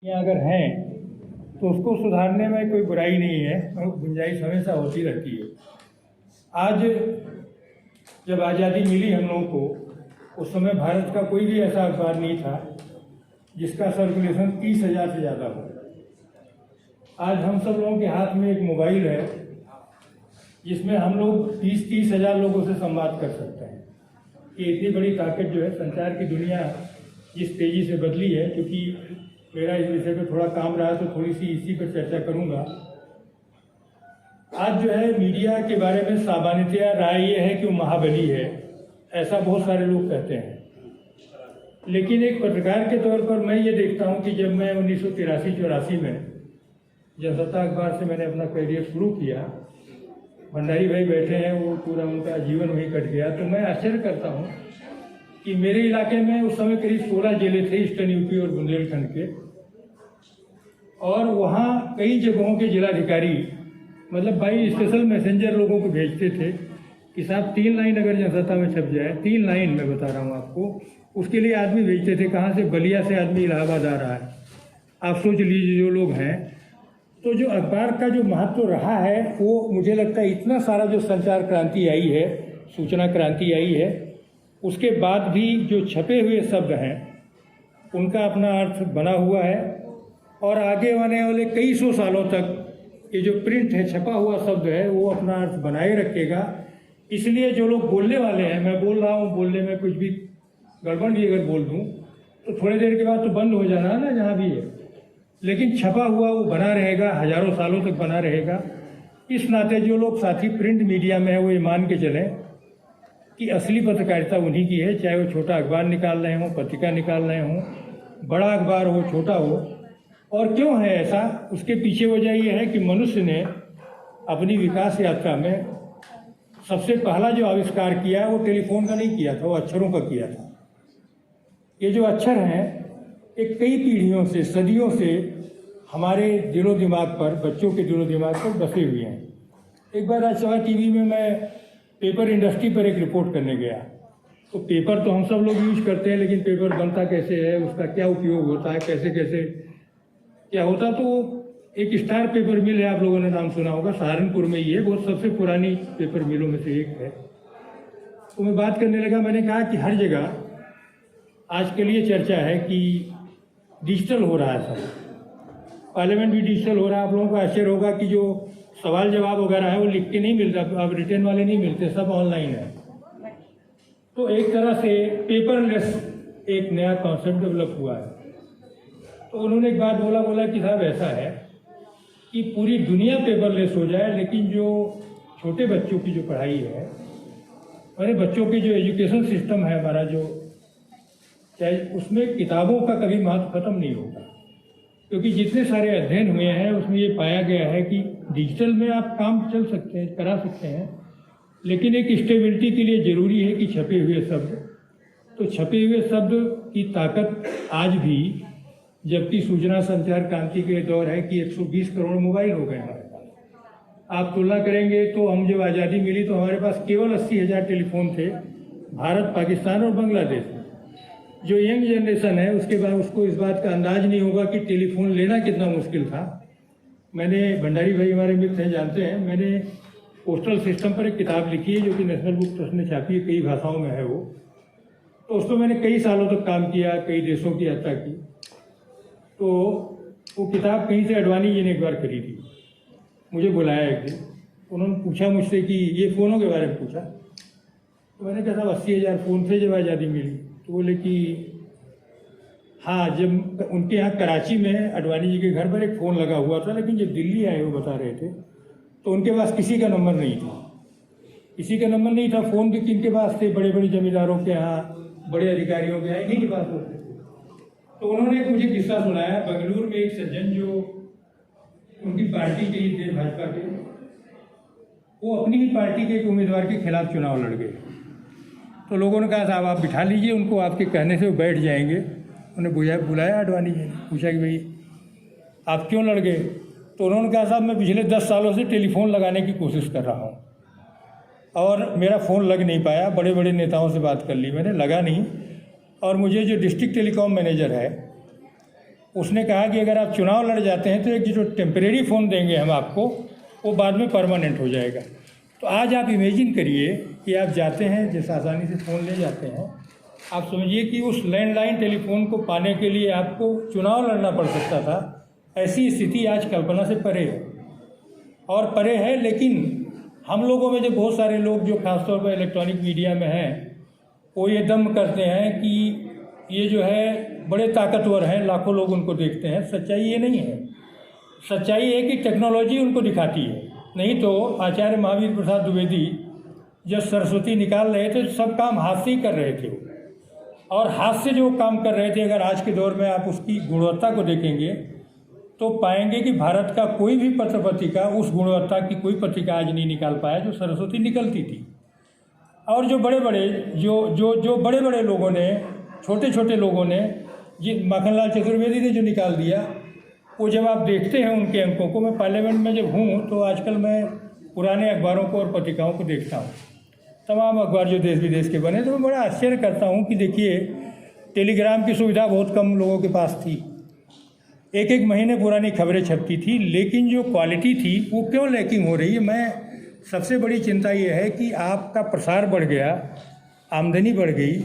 या अगर हैं तो उसको सुधारने में कोई बुराई नहीं है और गुंजाइश हमेशा होती रहती है। आज जब आज़ादी मिली हम लोगों को, उस समय भारत का कोई भी ऐसा अखबार नहीं था जिसका सर्कुलेशन 30,000 से ज़्यादा हो। आज हम सब लोगों के हाथ में एक मोबाइल है जिसमें हम लोग 30-30 हज़ार लोगों से संवाद कर सकते हैं। ये इतनी बड़ी ताकत जो है, संचार की दुनिया जिस तेज़ी से बदली है, क्योंकि मेरा इस विषय पर थोड़ा काम रहा तो थोड़ी सी इसी पर चर्चा करूंगा। आज जो है मीडिया के बारे में सामान्यतया राय ये है कि वो महाबली है, ऐसा बहुत सारे लोग कहते हैं। लेकिन एक पत्रकार के तौर पर मैं ये देखता हूँ कि जब मैं 1983-84 में जनसत्ता अखबार से मैंने अपना करियर शुरू किया, भंडारी भाई बैठे हैं, वो पूरा उनका जीवन वहीं कट गया, तो मैं आश्चर्य करता हूँ कि मेरे इलाके में उस समय करीब 16 जिले थे ईस्टर्न यूपी और बुंदेलखंड के, और वहाँ कई जगहों के जिलाधिकारी मतलब भाई स्पेशल मैसेंजर लोगों को भेजते थे कि साहब 3 लाइन अगर जनसत्ता में छप जाए, 3 लाइन मैं बता रहा हूँ आपको, उसके लिए आदमी भेजते थे। कहाँ से? बलिया से आदमी इलाहाबाद आ रहा है। आप सोच लीजिए जो लोग हैं। तो जो अखबार का जो महत्व रहा है वो मुझे लगता है इतना सारा जो संचार क्रांति आई है, सूचना क्रांति आई है, उसके बाद भी जो छपे हुए शब्द हैं उनका अपना अर्थ बना हुआ है, और आगे आने वाले कई सौ सालों तक ये जो प्रिंट है, छपा हुआ शब्द है, वो अपना अर्थ बनाए रखेगा। इसलिए जो लोग बोलने वाले हैं, मैं बोल रहा हूँ, बोलने में कुछ भी गड़बड़ भी अगर बोल दूँ तो थोड़ी देर के बाद तो बंद हो जाना है ना, जहाँ भी है, लेकिन छपा हुआ वो बना रहेगा, हजारों सालों तक बना रहेगा। इस नाते जो लोग साथी प्रिंट मीडिया में है वो ये मान के चलें कि असली पत्रकारिता उन्हीं की है, चाहे वो छोटा अखबार निकाल रहे हों, पत्रिका निकाल रहे हों, बड़ा अखबार हो, छोटा हो। और क्यों है ऐसा? उसके पीछे वजह यह है कि मनुष्य ने अपनी विकास यात्रा में सबसे पहला जो आविष्कार किया वो टेलीफोन का नहीं किया था, वो अक्षरों का किया था। ये जो अक्षर हैं एक कई पीढ़ियों से, सदियों से हमारे दिलो दिमाग पर, बच्चों के दिलो दिमाग पर बसे हुए हैं। एक बार राजसभा टीवी में मैं पेपर इंडस्ट्री पर एक रिपोर्ट करने गया, तो पेपर तो हम सब लोग यूज करते हैं, लेकिन पेपर बनता कैसे है, उसका क्या उपयोग होता है, कैसे कैसे क्या होता। तो एक स्टार पेपर मिल है, आप लोगों ने नाम सुना होगा, सहारनपुर में ही है, बहुत सबसे पुरानी पेपर मिलों में से एक है। तो मैं बात करने लगा, मैंने कहा कि हर जगह आज के लिए चर्चा है कि डिजिटल हो रहा है सब, पार्लियामेंट भी डिजिटल हो रहा है। आप लोगों को आश्चर्य होगा कि जो सवाल जवाब वगैरह है वो लिख के नहीं मिलता, अब रिटर्न वाले नहीं मिलते, सब ऑनलाइन है। तो एक तरह से पेपरलेस एक नया कॉन्सेप्ट डेवलप हुआ है। तो उन्होंने एक बात बोला कि साहब ऐसा है कि पूरी दुनिया पेपरलेस हो जाए, लेकिन जो छोटे बच्चों की जो पढ़ाई है, हमारे बच्चों की जो एजुकेशन सिस्टम है हमारा, जो चाहे उसमें किताबों का कभी महत्व खत्म नहीं होगा। क्योंकि जितने सारे अध्ययन हुए हैं उसमें ये पाया गया है कि डिजिटल में आप काम चल सकते हैं, करा सकते हैं, लेकिन एक स्टेबिलिटी के लिए ज़रूरी है कि छपे हुए शब्द। तो छपे हुए शब्द की ताकत आज भी, जबकि सूचना संचार क्रांति के दौर है कि 120 करोड़ मोबाइल हो गए हमारे पास। आप तुलना करेंगे तो हम जब आज़ादी मिली तो हमारे पास केवल 80,000 टेलीफोन थे, भारत, पाकिस्तान और बांग्लादेश में। जो यंग जनरेशन है उसके बाद उसको इस बात का अंदाज नहीं होगा कि टेलीफोन लेना कितना मुश्किल था। मैंने, भंडारी भाई हमारे मित्र हैं, जानते हैं, मैंने पोस्टल सिस्टम पर एक किताब लिखी है जो कि नेशनल बुक ट्रस्ट ने छापी है, कई भाषाओं में है वो। तो उसमें मैंने कई सालों तक काम किया, कई देशों की यात्रा की। तो वो किताब कहीं से अडवाणी जी ने एक बार खरीदी, मुझे बुलाया एक दिन, उन्होंने पूछा मुझसे कि ये फ़ोनों के बारे में पूछा। तो मैंने कहा साहब 80,000 फ़ोन थे जब आज़ादी मिली। तो बोले कि हाँ, जब उनके यहाँ कराची में अडवाणी जी के घर पर एक फ़ोन लगा हुआ था, लेकिन जब दिल्ली आए वो बता रहे थे तो उनके पास किसी का नंबर नहीं था, किसी का नंबर नहीं था। फ़ोन भी किनके पास थे? बड़े बड़े जमींदारों के यहाँ, बड़े अधिकारियों के यहाँ, इन्हीं के पास होते थे। तो उन्होंने मुझे किस्सा सुनाया, बेंगलुरु में एक सज्जन जो उनकी पार्टी के ही थे, भाजपा के, वो अपनी ही पार्टी के एक उम्मीदवार के खिलाफ चुनाव लड़ गए। तो लोगों ने कहा साहब आप बिठा लीजिए उनको, आपके कहने से वो बैठ जाएंगे। उन्हें बुलाया अडवाणी जी ने, पूछा कि भाई आप क्यों लड़ गए? तो उन्होंने कहा साहब मैं पिछले 10 सालों से टेलीफोन लगाने की कोशिश कर रहा हूँ और मेरा फ़ोन लग नहीं पाया। बड़े बड़े नेताओं से बात कर ली मैंने, लगा नहीं। और मुझे जो डिस्ट्रिक्ट टेलीकॉम मैनेजर है उसने कहा कि अगर आप चुनाव लड़ जाते हैं तो एक जो टेम्परेरी फ़ोन देंगे हम आपको, वो बाद में परमानेंट हो जाएगा। तो आज आप इमेजिन करिए कि आप जाते हैं, जैसे आसानी से फ़ोन ले जाते हैं, आप समझिए कि उस लैंडलाइन टेलीफोन को पाने के लिए आपको चुनाव लड़ना पड़ सकता था। ऐसी स्थिति आज कल्पना से परे है और परे है। लेकिन हम लोगों में जो बहुत सारे लोग जो खासतौर पर इलेक्ट्रॉनिक मीडिया में हैं, वो ये दम करते हैं कि ये जो है बड़े ताकतवर हैं, लाखों लोग उनको देखते हैं। सच्चाई ये नहीं है। सच्चाई है कि टेक्नोलॉजी उनको दिखाती है। नहीं तो आचार्य महावीर प्रसाद द्विवेदी जब सरस्वती निकाल रहे थे, सब काम हाथ से ही कर रहे थे और हाथ से जो काम कर रहे थे, अगर आज के दौर में आप उसकी गुणवत्ता को देखेंगे तो पाएंगे कि भारत का कोई भी पत्र पत्रिका उस गुणवत्ता की कोई पत्रिका आज नहीं निकाल पाया जो सरस्वती निकलती थी। और जो बड़े बड़े लोगों ने, छोटे छोटे लोगों ने, माखनलाल चतुर्वेदी ने जो निकाल दिया, वो जब आप देखते हैं उनके अंकों को, मैं पार्लियामेंट में जब हूँ तो आजकल मैं पुराने अखबारों को और पत्रिकाओं को देखता हूँ, तमाम अखबार जो देश विदेश के बने, तो मैं बड़ा आश्चर्य करता हूँ कि देखिए टेलीग्राम की सुविधा बहुत कम लोगों के पास थी, एक महीने पुरानी खबरें छपती थी, लेकिन जो क्वालिटी थी वो क्यों लैकिंग हो रही है। मैं सबसे बड़ी चिंता ये है कि आपका प्रसार बढ़ गया, आमदनी बढ़ गई।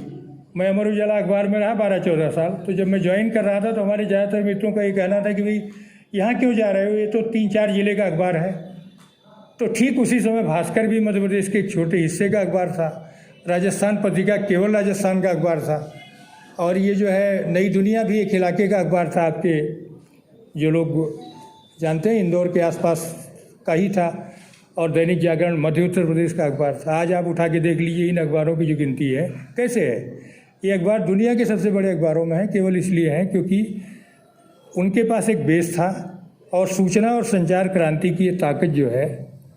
मैं अमर उजाला अखबार में रहा 12-14 साल, तो जब मैं ज्वाइन कर रहा था तो हमारे ज़्यादातर मित्रों का ये कहना था कि भाई यहाँ क्यों जा रहे हो, ये तो 3-4 जिले का अखबार है। तो ठीक उसी समय भास्कर भी मध्य प्रदेश के एक छोटे हिस्से का अखबार था, राजस्थान पत्रिका केवल राजस्थान का अखबार था, और ये जो है नई दुनिया भी एक इलाके का अखबार था, आपके जो लोग जानते हैं इंदौर के आसपास का ही था, और दैनिक जागरण मध्य उत्तर प्रदेश का अखबार था। आज आप उठा के देख लीजिए इन अखबारों की जो गिनती है कैसे है। ये अखबार दुनिया के सबसे बड़े अखबारों में है, केवल इसलिए हैं क्योंकि उनके पास एक बेस था और सूचना और संचार क्रांति की ये ताकत जो है,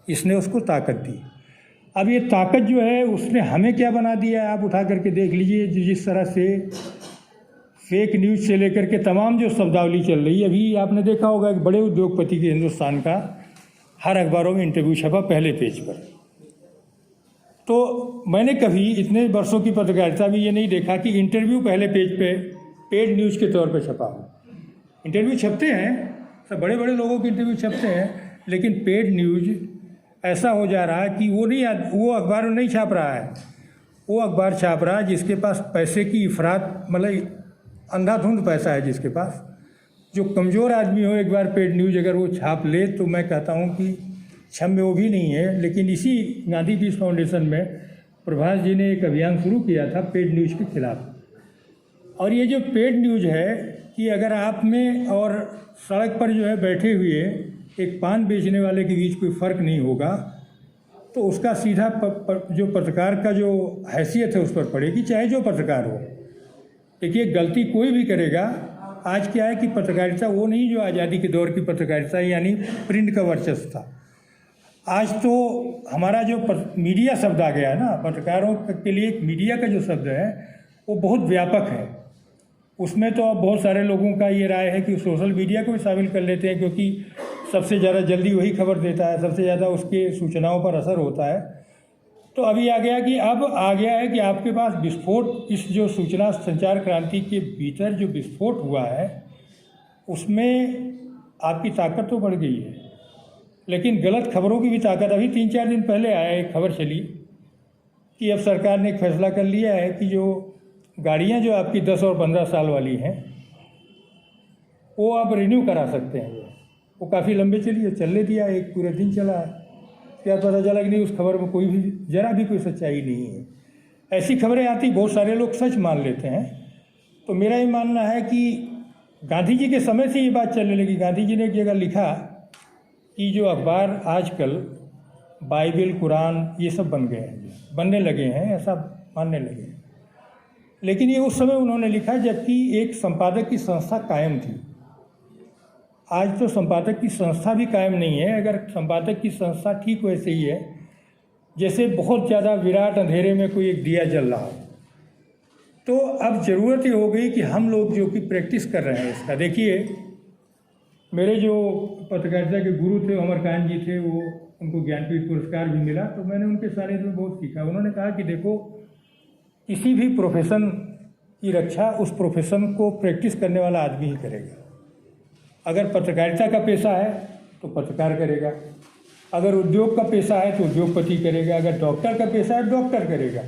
इसने उसको ताकत दी। अब ये ताकत जो है उसने हमें क्या बना दिया है, आप उठा करके देख लीजिए। जिस तरह से फेक न्यूज़ से लेकर के तमाम जो शब्दावली चल रही है, अभी आपने देखा होगा एक बड़े उद्योगपति के हिंदुस्तान का हर अखबारों में इंटरव्यू छपा पहले पेज पर। तो मैंने कभी इतने वर्षों की पत्रकारिता में ये नहीं देखा कि इंटरव्यू पहले पेज पे पेड न्यूज़ के तौर पर छपा हो। इंटरव्यू छपते हैं, सब बड़े बड़े लोगों के इंटरव्यू छपते हैं, लेकिन पेड न्यूज़ ऐसा हो जा रहा है कि वो अखबार नहीं छाप रहा है, वो अखबार छाप रहा है जिसके पास पैसे की इफरात, मतलब अंधाधुंध पैसा है जिसके पास। जो कमज़ोर आदमी हो, एक बार पेड न्यूज़ अगर वो छाप ले तो मैं कहता हूँ कि क्षम्य वो भी नहीं है। लेकिन इसी गांधी पीस फाउंडेशन में प्रभास जी ने एक अभियान शुरू किया था पेड न्यूज़ के खिलाफ। और ये जो पेड न्यूज़ है कि अगर आप में और सड़क पर जो है बैठे हुए एक पान बेचने वाले के बीच कोई फ़र्क नहीं होगा, तो उसका सीधा जो पत्रकार का जो हैसियत है उस पर पड़ेगी, चाहे जो पत्रकार हो। देखिए गलती कोई भी करेगा। आज क्या है कि पत्रकारिता वो नहीं जो आज़ादी के दौर की पत्रकारिता यानी प्रिंट का वर्चस्व था। आज तो हमारा जो मीडिया शब्द आ गया है ना, पत्रकारों के लिए एक मीडिया का जो शब्द है वो बहुत व्यापक है। उसमें तो अब बहुत सारे लोगों का ये राय है कि सोशल मीडिया को भी शामिल कर लेते हैं, क्योंकि सबसे ज़्यादा जल्दी वही खबर देता है, सबसे ज़्यादा उसके सूचनाओं पर असर होता है। तो अभी आ गया कि आपके पास विस्फोट, इस जो सूचना संचार क्रांति के भीतर जो विस्फोट हुआ है उसमें आपकी ताकत तो बढ़ गई है, लेकिन गलत खबरों की भी ताकत। अभी 3-4 दिन पहले आया एक खबर चली कि अब सरकार ने एक फैसला कर लिया है कि जो गाड़ियां जो आपकी 10 और 15 साल वाली हैं वो आप रिन्यू करा सकते हैं। वो काफ़ी लंबे चलने दिया, एक पूरे दिन चला है। क्या पता चला कि नहीं उस खबर में कोई भी जरा भी कोई सच्चाई नहीं है। ऐसी खबरें आती, बहुत सारे लोग सच मान लेते हैं। तो मेरा ये मानना है कि गांधी जी के समय से ये बात चलने लगी। गांधी जी ने एक जगह लिखा कि जो अखबार आजकल बाइबल, कुरान ये सब बनने लगे हैं, ऐसा मानने लगे हैं। लेकिन ये उस समय उन्होंने लिखा जबकि एक संपादक की संस्था कायम थी। आज तो संपादक की संस्था भी कायम नहीं है। अगर संपादक की संस्था ठीक वैसे ही है जैसे बहुत ज़्यादा विराट अंधेरे में कोई एक दिया जल रहा हो। तो अब ज़रूरत ये हो गई कि हम लोग जो कि प्रैक्टिस कर रहे हैं इसका। देखिए मेरे जो पत्रकारिता के गुरु थे अमरकांत जी थे, वो उनको ज्ञानपीठ पुरस्कार भी मिला, तो मैंने उनके सानिध्य में बहुत सीखा। उन्होंने कहा कि देखो किसी भी प्रोफेशन की रक्षा उस प्रोफेशन को प्रैक्टिस करने वाला आदमी ही करेगा। अगर पत्रकारिता का पेशा है तो पत्रकार करेगा, अगर उद्योग का पेशा है तो उद्योगपति करेगा, अगर डॉक्टर का पेशा है डॉक्टर करेगा।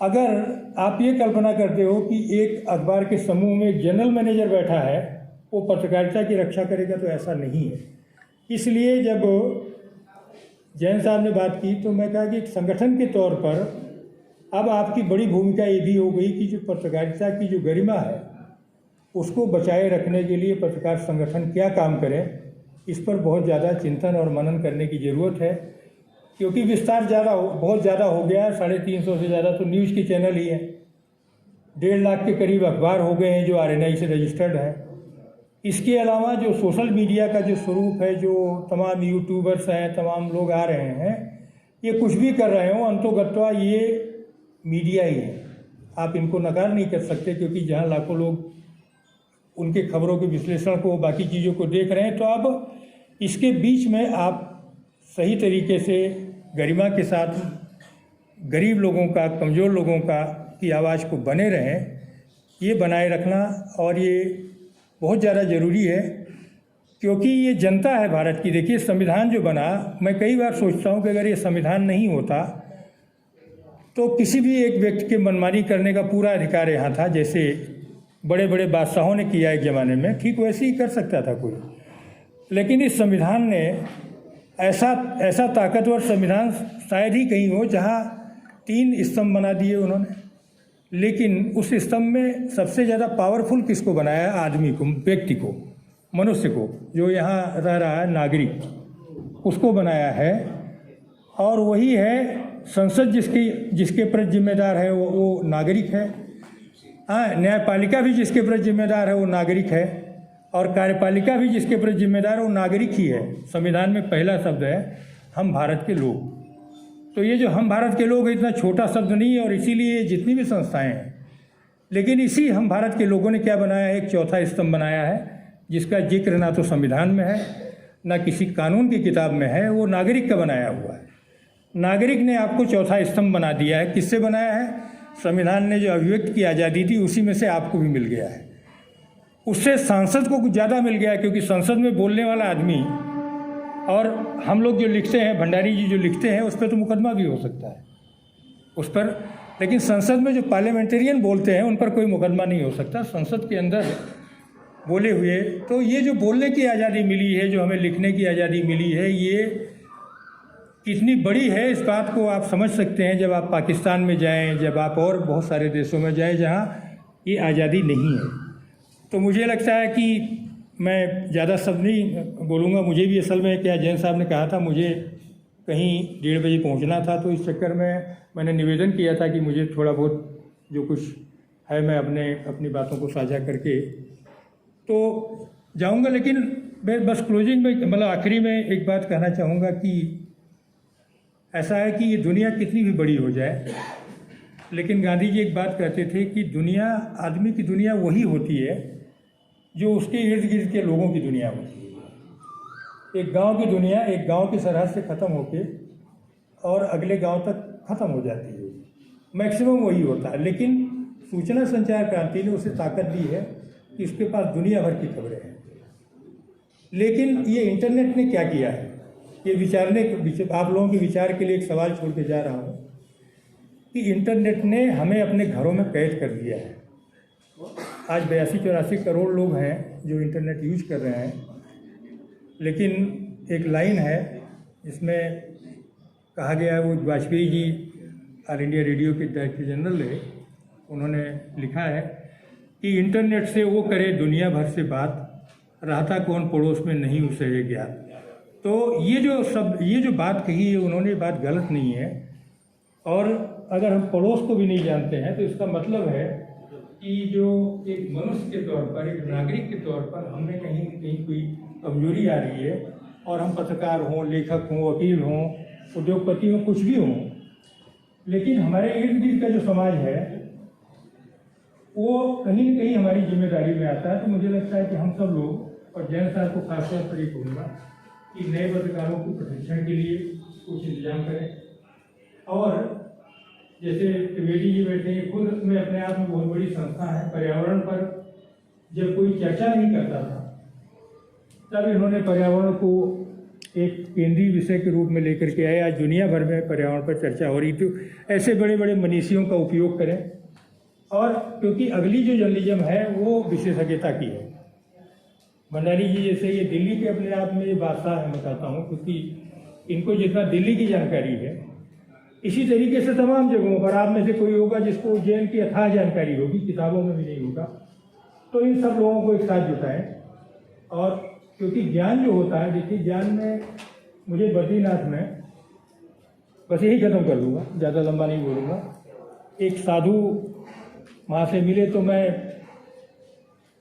अगर आप ये कल्पना करते हो कि एक अखबार के समूह में एक जनरल मैनेजर बैठा है वो पत्रकारिता की रक्षा करेगा, तो ऐसा नहीं है। इसलिए जब जैन साहब ने बात की तो मैं कहा कि एक संगठन के तौर पर अब आपकी बड़ी भूमिका ये भी हो गई कि जो पत्रकारिता की जो गरिमा है उसको बचाए रखने के लिए पत्रकार संगठन क्या काम करें, इस पर बहुत ज़्यादा चिंतन और मनन करने की ज़रूरत है। क्योंकि विस्तार बहुत ज़्यादा हो गया है। 350 से ज़्यादा तो न्यूज़ के चैनल ही हैं, 1.5 लाख के करीब अखबार हो गए हैं जो RNI से रजिस्टर्ड हैं। इसके अलावा जो सोशल मीडिया का जो स्वरूप है, जो तमाम यूट्यूबर्स हैं, तमाम लोग आ रहे हैं, ये कुछ भी कर रहे हो अंतोगत्वा ये मीडिया ही है। आप इनको नकार नहीं कर सकते, क्योंकि जहाँ लाखों लोग उनके खबरों के विश्लेषण को, बाकी चीज़ों को देख रहे हैं, तो अब इसके बीच में आप सही तरीके से गरिमा के साथ गरीब लोगों का, कमज़ोर लोगों का की आवाज़ को बने रहें, ये बनाए रखना और ये बहुत ज़्यादा ज़रूरी है। क्योंकि ये जनता है भारत की। देखिए संविधान जो बना, मैं कई बार सोचता हूँ कि अगर ये संविधान नहीं होता तो किसी भी एक व्यक्ति के मनमानी करने का पूरा अधिकार यहाँ था। जैसे बड़े बड़े बादशाहों ने किया एक ज़माने में, ठीक वैसे ही कर सकता था कोई। लेकिन इस संविधान ने ऐसा ताकतवर संविधान शायद ही कहीं हो जहाँ 3 स्तंभ बना दिए उन्होंने। लेकिन उस स्तंभ में सबसे ज़्यादा पावरफुल किसको बनाया? आदमी को, व्यक्ति को, मनुष्य को, जो यहाँ रह रहा है, नागरिक, उसको बनाया है। और वही है संसद जिसके प्रति जिम्मेदार है वो नागरिक है। हाँ, न्यायपालिका भी जिसके प्रति जिम्मेदार है वो नागरिक है, और कार्यपालिका भी जिसके प्रति जिम्मेदार है वो नागरिक ही है। संविधान में पहला शब्द है हम भारत के लोग। तो ये जो हम भारत के लोग इतना छोटा शब्द नहीं है, और इसीलिए जितनी भी संस्थाएं हैं, लेकिन इसी हम भारत के लोगों ने क्या बनाया है? एक चौथा स्तंभ बनाया है, जिसका जिक्र ना तो संविधान में है ना किसी कानून की किताब में है। वो नागरिक का बनाया हुआ है। नागरिक ने आपको चौथा स्तंभ बना दिया है। किससे बनाया है? संविधान ने जो अभिव्यक्ति की आज़ादी दी उसी में से आपको भी मिल गया है। उससे सांसद को कुछ ज़्यादा मिल गया है, क्योंकि संसद में बोलने वाला आदमी, और हम लोग जो लिखते हैं, भंडारी जी जो लिखते हैं, उस पर तो मुकदमा भी हो सकता है उस पर। लेकिन संसद में जो पार्लियामेंटेरियन बोलते हैं उन पर कोई मुकदमा नहीं हो सकता। संसद के अंदर बोले हुए, तो ये जो बोलने की आज़ादी मिली है, जो हमें लिखने की आज़ादी मिली है, ये कितनी बड़ी है इस बात को आप समझ सकते हैं जब आप पाकिस्तान में जाएं, जब आप और बहुत सारे देशों में जाएं जहां ये आज़ादी नहीं है। तो मुझे लगता है कि मैं ज़्यादा शब्द नहीं बोलूँगा। मुझे भी असल में क्या जैन साहब ने कहा था, मुझे कहीं 1:30 बजे पहुंचना था, तो इस चक्कर में मैंने निवेदन किया था कि मुझे थोड़ा बहुत जो कुछ है मैं अपनी बातों को साझा करके तो जाऊंगा। लेकिन मैं बस क्लोजिंग में, मतलब आखिरी में एक बात कहना चाहूँगा कि ऐसा है कि ये दुनिया कितनी भी बड़ी हो जाए, लेकिन गांधी जी एक बात कहते थे कि दुनिया, आदमी की दुनिया वही होती है जो उसके इर्द गिर्द के लोगों की दुनिया होती है। एक गांव की दुनिया एक गांव की सरहद से ख़त्म होके और अगले गांव तक ख़त्म हो जाती है, मैक्सिमम वही होता है। लेकिन सूचना संचार क्रांति ने उसे ताकत दी है कि उसके पास दुनिया भर की खबरें हैं। लेकिन ये इंटरनेट ने क्या किया है, ये विचारने, आप लोगों के विचार के लिए एक सवाल छोड़ के जा रहा हूँ कि इंटरनेट ने हमें अपने घरों में कैद कर दिया है। आज 82-84 करोड़ लोग हैं जो इंटरनेट यूज कर रहे हैं। लेकिन एक लाइन है जिसमें कहा गया है, वो Vajpayee ji all India radio के डायरेक्टर जनरल है, उन्होंने लिखा है कि इंटरनेट से वो करे दुनिया भर से बात, रहता कौन पड़ोस में नहीं उसे ये ज्ञात। तो ये जो बात कही है उन्होंने, बात गलत नहीं है। और अगर हम पड़ोस को भी नहीं जानते हैं तो इसका मतलब है कि जो एक मनुष्य के तौर पर, एक नागरिक के तौर पर हमें कहीं कहीं कोई कमजोरी आ रही है। और हम पत्रकार हों, लेखक हों, वकील हों, उद्योगपति हों, कुछ भी हों, लेकिन हमारे इर्द गिर्द का जो समाज है वो कहीं न कहीं हमारी जिम्मेदारी में आता है। तो मुझे लगता है कि हम सब लोग, और जैन साहब को खासतौर पर ये कहूँगा कि नए पत्रकारों को प्रशिक्षण के लिए कुछ इंतजाम करें। और जैसे त्रिवेदी जी बैठे हैं, खुद में अपने आप में बहुत बड़ी संस्था है। पर्यावरण पर जब कोई चर्चा नहीं करता था तब इन्होंने पर्यावरण को एक केंद्रीय विषय के रूप में लेकर के आए। आज दुनिया भर में पर्यावरण पर चर्चा हो रही, तो ऐसे बड़े बड़े मनीषियों का उपयोग करें। और क्योंकि अगली जो जर्नलिज्म है वो विशेषज्ञता की है। भंडारी जी जैसे ये दिल्ली के अपने आप में ये बादशाह है, मैं कहता हूँ, क्योंकि इनको जितना दिल्ली की जानकारी है, इसी तरीके से तमाम जगहों पर आप में से कोई होगा जिसको उज्जैन की अथाह जानकारी होगी, किताबों में भी नहीं होगा। तो इन सब लोगों को एक साथ जुटाएं। और क्योंकि ज्ञान जो होता है, देखिए ज्ञान में मुझे बद्रीनाथ में, बस यही खत्म कर दूंगा, ज़्यादा लंबा नहीं बोलूँगा। एक साधु वहाँ से मिले, तो मैं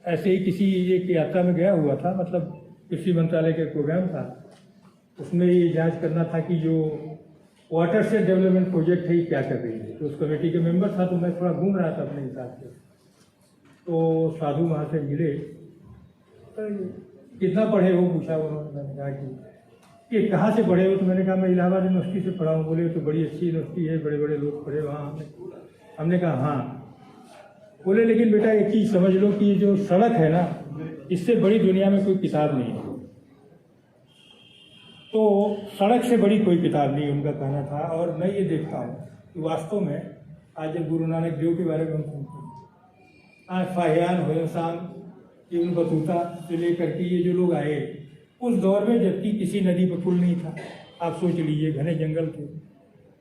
ऐसे ही किसी एक यात्रा में गया हुआ था, मतलब कृषि मंत्रालय का प्रोग्राम था, उसमें ये जांच करना था कि जो वाटर से डेवलपमेंट प्रोजेक्ट है ये क्या कर रही है। तो उस कमेटी के मेंबर था, तो मैं थोड़ा घूम रहा था अपने हिसाब से। तो साधु वहाँ से मिले, तो कितना पढ़े हो पूछा उन्होंने। मैंने कहा कि कहाँ से पढ़े हो? तो मैंने कहा मैं इलाहाबाद यूनिवर्सिटी से पढ़ा हूँ। बोले तो बड़ी अच्छी यूनिवर्सिटी है, बड़े बड़े लोग पढ़े वहाँ। हमने कहा हाँ। बोले लेकिन बेटा एक चीज़ समझ लो कि जो सड़क है ना, इससे बड़ी दुनिया में कोई किताब नहीं है। तो सड़क से बड़ी कोई किताब नहीं, उनका कहना था। और मैं ये देखता हूँ कि वास्तव में आज जब गुरु नानक देव के बारे में हम सुनते हैं, आज फाहियान होयसाम, इब्न बतूता से लेकर के ये जो लोग आए उस दौर में, जबकि किसी नदी पर पुल नहीं था। आप सोच लीजिए, घने जंगल थे।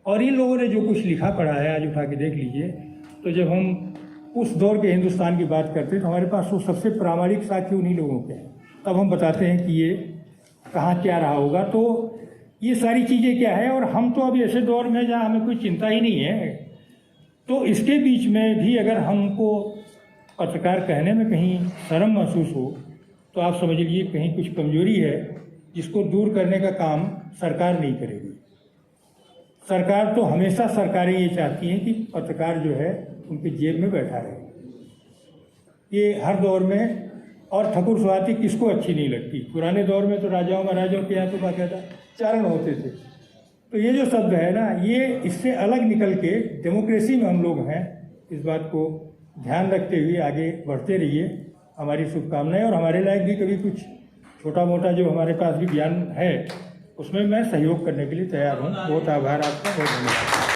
और इन लोगों ने जो कुछ लिखा पढ़ा है, आज उठा के देख लीजिए। तो जब हम उस दौर के हिंदुस्तान की बात करते हैं तो हमारे पास वो सबसे प्रामाणिक साक्ष्य उन्हीं लोगों के हैं। तब हम बताते हैं कि ये कहाँ क्या रहा होगा। तो ये सारी चीज़ें क्या है, और हम तो अभी ऐसे दौर में जहाँ हमें कोई चिंता ही नहीं है। तो इसके बीच में भी अगर हमको पत्रकार कहने में कहीं शर्म महसूस हो, तो आप समझ लीजिए कहीं कुछ कमजोरी है, जिसको दूर करने का काम सरकार नहीं करेगी। सरकार तो हमेशा, सरकारें ये चाहती हैं कि पत्रकार जो है उनकी जेब में बैठा रहे। ये हर दौर में। और ठकुर स्वाति किसको अच्छी नहीं लगती? पुराने दौर में तो राजाओं महाराजाओं के यहाँ तो बाकायदा चारण होते थे। तो ये जो शब्द है ना, ये इससे अलग निकल के डेमोक्रेसी में हम लोग हैं। इस बात को ध्यान रखते हुए आगे बढ़ते रहिए। हमारी शुभकामनाएं। और हमारे लायक भी कभी कुछ छोटा मोटा जो हमारे पास भी ज्ञान है, उसमें मैं सहयोग करने के लिए तैयार हूँ। बहुत आभार आपका, बहुत धन्यवाद।